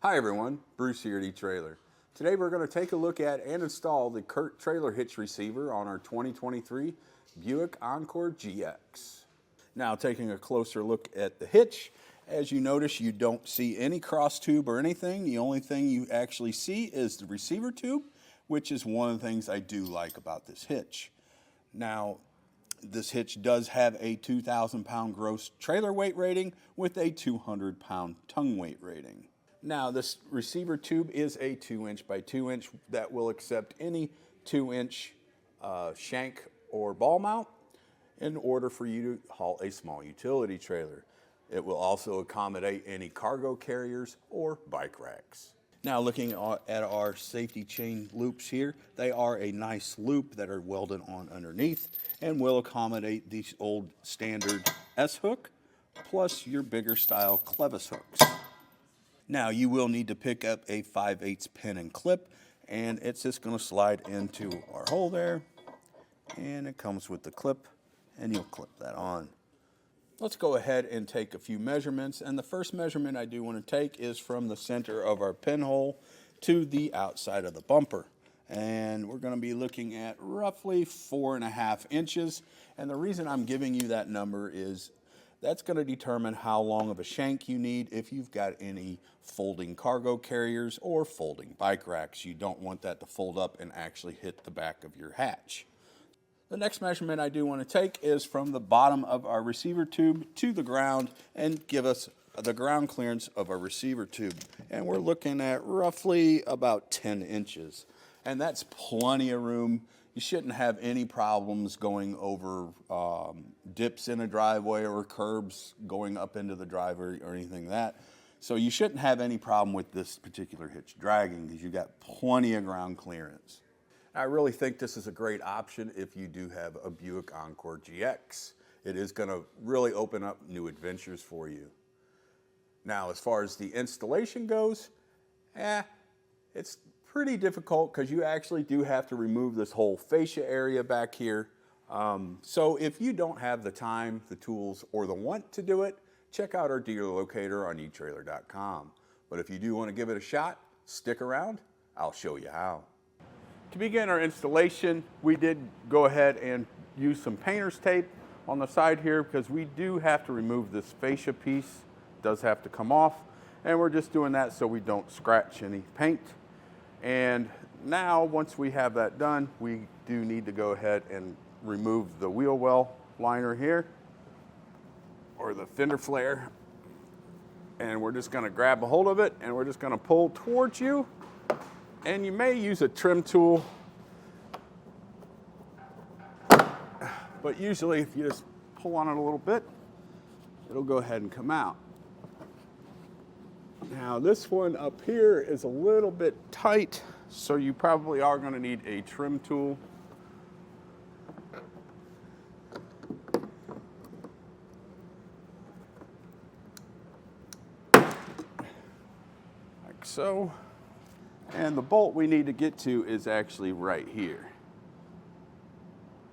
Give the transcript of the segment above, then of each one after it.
Hi everyone, Bruce here at eTrailer. Today we're going to take a look at and install the CURT trailer hitch receiver on our 2023 Buick Encore GX. Now taking a closer look at the hitch, as you notice you don't see any cross tube or anything. The only thing you actually see is the receiver tube, which is one of the things I do like about this hitch. Now, this hitch does have a 2,000 pound gross trailer weight rating with a 200 pound tongue weight rating. Now, this receiver tube is a 2" by 2" that will accept any 2" shank or ball mount in order for you to haul a small utility trailer. It will also accommodate any cargo carriers or bike racks. Now, looking at our safety chain loops here, they are a nice loop that are welded on underneath and will accommodate these old standard S-hook plus your bigger style clevis hooks. Now, you will need to pick up a 5/8 pin and clip, and it's just going to slide into our hole there, and it comes with the clip, and you'll clip that on. Let's go ahead and take a few measurements, and the first measurement I do want to take is from the center of our pinhole to the outside of the bumper. And we're going to be looking at roughly 4.5 inches, and the reason I'm giving you that number is that's going to determine how long of a shank you need if you've got any folding cargo carriers or folding bike racks. You don't want that to fold up and actually hit the back of your hatch. The next measurement I do want to take is from the bottom of our receiver tube to the ground and give us the ground clearance of our receiver tube. And we're looking at roughly about 10 inches. And that's plenty of room. You shouldn't have any problems going over dips in a driveway or curbs going up into the driveway or anything like that. So you shouldn't have any problem with this particular hitch dragging because you've got plenty of ground clearance. I really think this is a great option if you do have a Buick Encore GX. It is going to really open up new adventures for you. Now, as far as the installation goes, it's pretty difficult because you actually do have to remove this whole fascia area back here. So if you don't have the time, the tools, or the want to do it, check out our dealer locator on eTrailer.com. But if you do want to give it a shot, stick around. I'll show you how. To begin our installation, we did go ahead and use some painter's tape on the side here because we do have to remove this fascia piece. It does have to come off, and we're just doing that so we don't scratch any paint. And now, once we have that done, we do need to go ahead and remove the wheel well liner here, or the fender flare. And we're just gonna grab a hold of it, and we're just gonna pull towards you. And you may use a trim tool, but usually if you just pull on it a little bit, it'll go ahead and come out. Now this one up here is a little bit tight, so you probably are going to need a trim tool. Like so. And the bolt we need to get to is actually right here.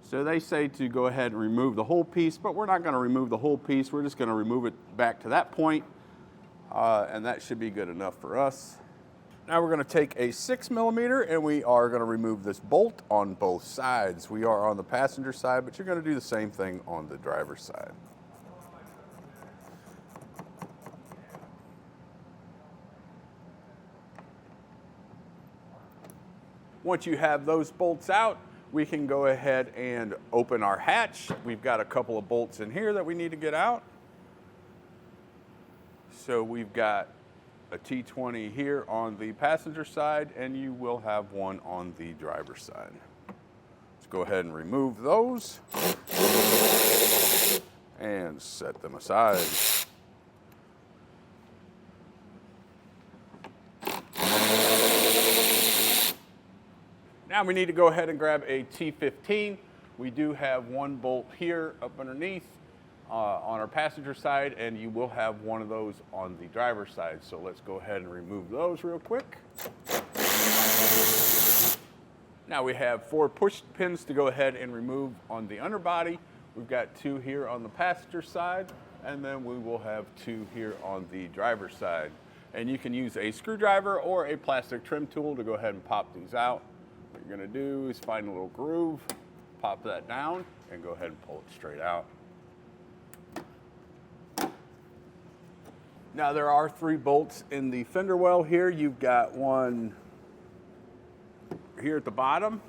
So they say to go ahead and remove the whole piece, but we're not going to remove the whole piece. We're just going to remove it back to that point. And that should be good enough for us. Now we're going to take a 6mm and we are going to remove this bolt on both sides. We are on the passenger side, but you're going to do the same thing on the driver's side. Once you have those bolts out, we can go ahead and open our hatch. We've got a couple of bolts in here that we need to get out. So we've got a T20 here on the passenger side, and you will have one on the driver's side. Let's go ahead and remove those and set them aside. Now we need to go ahead and grab a T15. We do have one bolt here up underneath on our passenger side, and you will have one of those on the driver's side. So let's go ahead and remove those real quick. Now we have 4 push pins to go ahead and remove on the underbody. We've got 2 here on the passenger side, and then we will have 2 here on the driver's side. And you can use a screwdriver or a plastic trim tool to go ahead and pop these out. What you're gonna do is find a little groove, pop that down, and go ahead and pull it straight out. Now there are 3 bolts in the fender well here. You've got one here at the bottom,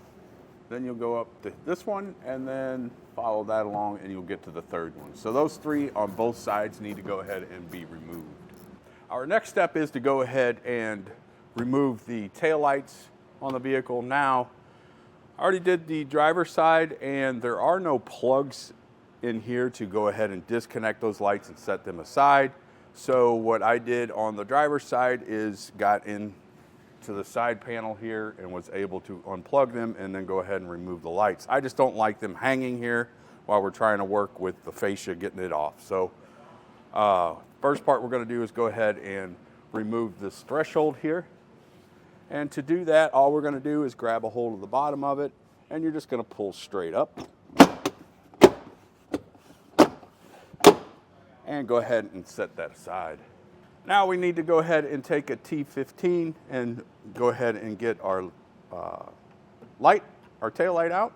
then you'll go up to this one, and then follow that along and you'll get to the 3rd one. So those 3 on both sides need to go ahead and be removed. Our next step is to go ahead and remove the taillights on the vehicle. Now, I already did the driver's side, and there are no plugs in here to go ahead and disconnect those lights and set them aside. So what I did on the driver's side is got in to the side panel here and was able to unplug them and then go ahead and remove the lights. I just don't like them hanging here while we're trying to work with the fascia getting it off. So first part we're going to do is go ahead and remove this threshold here. And to do that, all we're going to do is grab a hold of the bottom of it, and you're just going to pull straight up. And go ahead and set that aside. Now we need to go ahead and take a T15 and go ahead and get our light, our tail light out.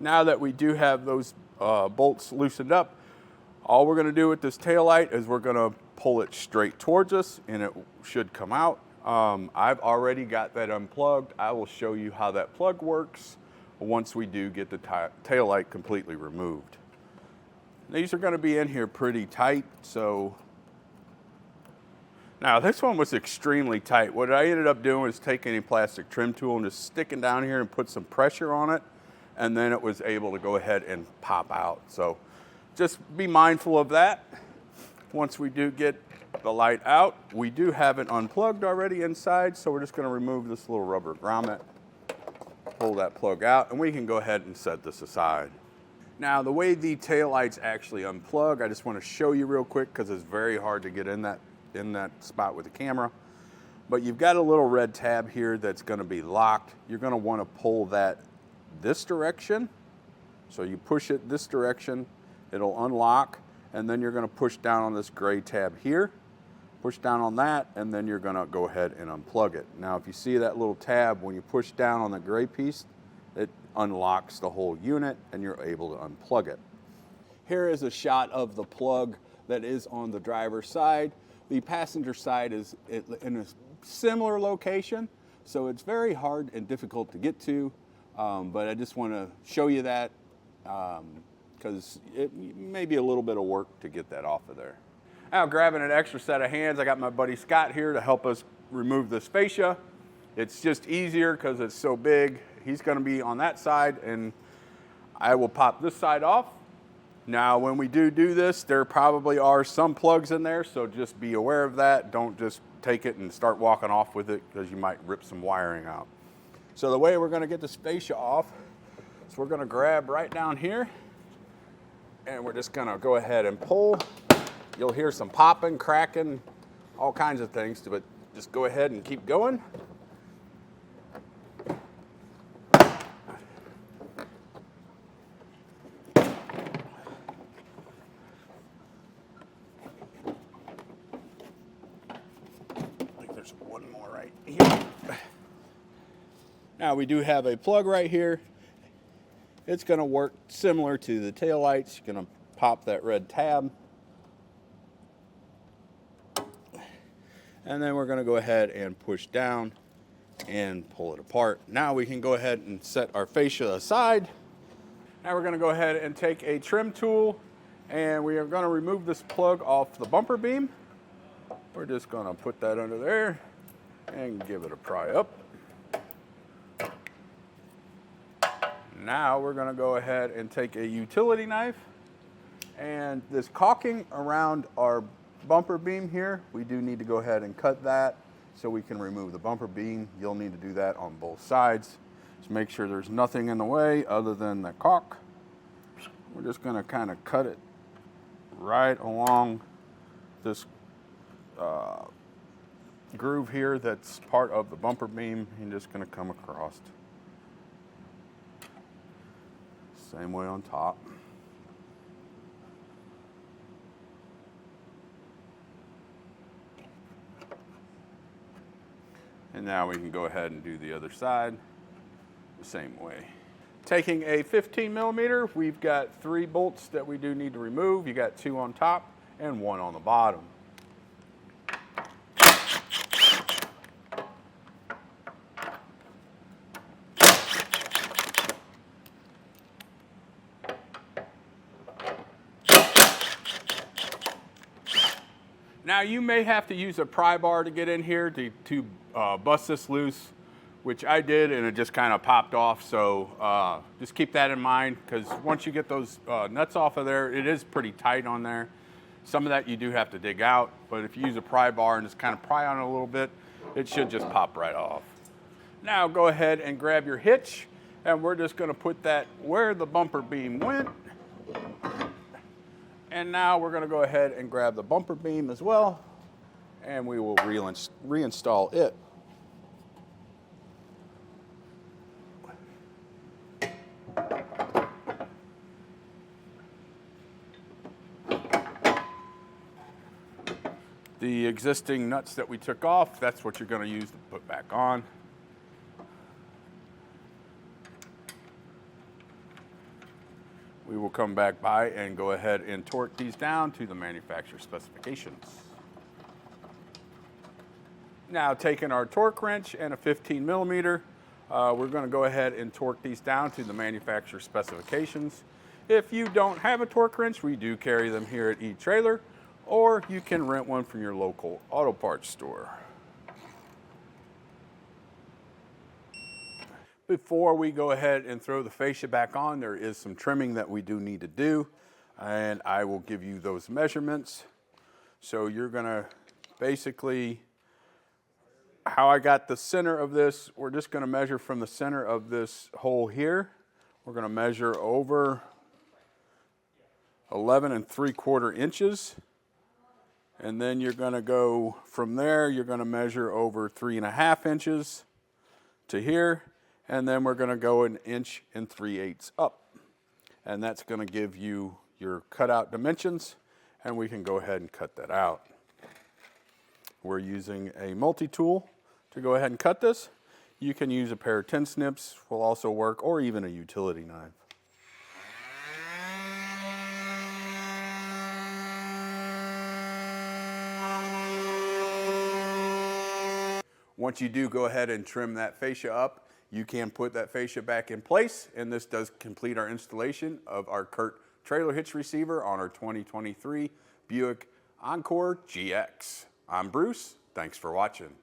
Now that we do have those bolts loosened up, all we're going to do with this tail light is we're going to pull it straight towards us, and it should come out. I've already got that unplugged. I will show you how that plug works once we do get the tail light completely removed. These are going to be in here pretty tight, so now this one was extremely tight. What I ended up doing is taking a plastic trim tool and just sticking down here and put some pressure on it, and then it was able to go ahead and pop out. So just be mindful of that. Once we do get the light out, we do have it unplugged already inside, so we're just going to remove this little rubber grommet, pull that plug out, and we can go ahead and set this aside. Now, the way the taillights actually unplug, I just want to show you real quick because it's very hard to get in that spot with the camera. But you've got a little red tab here that's going to be locked. You're going to want to pull that this direction. So you push it this direction, it'll unlock, and then you're going to push down on this gray tab here. Push down on that, and then you're going to go ahead and unplug it. Now, if you see that little tab, when you push down on the gray piece, it unlocks the whole unit, and you're able to unplug it. Here is a shot of the plug that is on the driver's side. The passenger side is in a similar location, so it's very hard and difficult to get to, but I just want to show you that because it may be a little bit of work to get that off of there. Now, grabbing an extra set of hands, I got my buddy Scott here to help us remove this fascia. It's just easier because it's so big. He's going to be on that side, and I will pop this side off. Now, when we do this, there probably are some plugs in there, so just be aware of that. Don't just take it and start walking off with it because you might rip some wiring out. So the way we're going to get this fascia off is we're going to grab right down here, and we're just going to go ahead and pull. You'll hear some popping, cracking, all kinds of things, but just go ahead and keep going. I think there's one more right here. Now we do have a plug right here. It's going to work similar to the taillights. You're going to pop that red tab. And then we're going to go ahead and push down and pull it apart. Now we can go ahead and set our fascia aside. Now we're going to go ahead and take a trim tool, and we are going to remove this plug off the bumper beam. We're just going to put that under there and give it a pry up. Now we're going to go ahead and take a utility knife, and this caulking around our bumper beam here, we do need to go ahead and cut that so we can remove the bumper beam. You'll need to do that on both sides. Just make sure there's nothing in the way other than the caulk. We're just going to kind of cut it right along this groove here that's part of the bumper beam. You're just going to come across. Same way on top. And now we can go ahead and do the other side the same way. Taking a 15 millimeter, we've got 3 bolts that we do need to remove. You got 2 on top and 1 on the bottom. Now you may have to use a pry bar to get in here to bust this loose, which I did, and it just kind of popped off. So just keep that in mind, because once you get those nuts off of there, it is pretty tight on there. Some of that you do have to dig out, but if you use a pry bar and just kind of pry on it a little bit, it should just pop right off. Now go ahead and grab your hitch, and we're just going to put that where the bumper beam went. And now we're going to go ahead and grab the bumper beam as well, and we will reinstall it. The existing nuts that we took off, that's what you're going to use to put back on. We will come back by and go ahead and torque these down to the manufacturer specifications. Now, taking our torque wrench and a 15 millimeter, we're going to go ahead and torque these down to the manufacturer specifications. If you don't have a torque wrench, we do carry them here at E-Trailer, or you can rent one from your local auto parts store. Before we go ahead and throw the fascia back on, there is some trimming that we do need to do, and I will give you those measurements. So you're gonna basically, how I got the center of this, we're just gonna measure from the center of this hole here. We're gonna measure over 11 3/4 inches. And then you're gonna go from there, you're gonna measure over 3.5 inches to here. And then we're going to go 1 3/8 inches up. And that's going to give you your cutout dimensions, and we can go ahead and cut that out. We're using a multi-tool to go ahead and cut this. You can use a pair of tin snips, will also work, or even a utility knife. Once you do go ahead and trim that fascia up, you can put that fascia back in place, and this does complete our installation of our CURT trailer hitch receiver on our 2023 Buick Encore GX. I'm Bruce. Thanks for watching.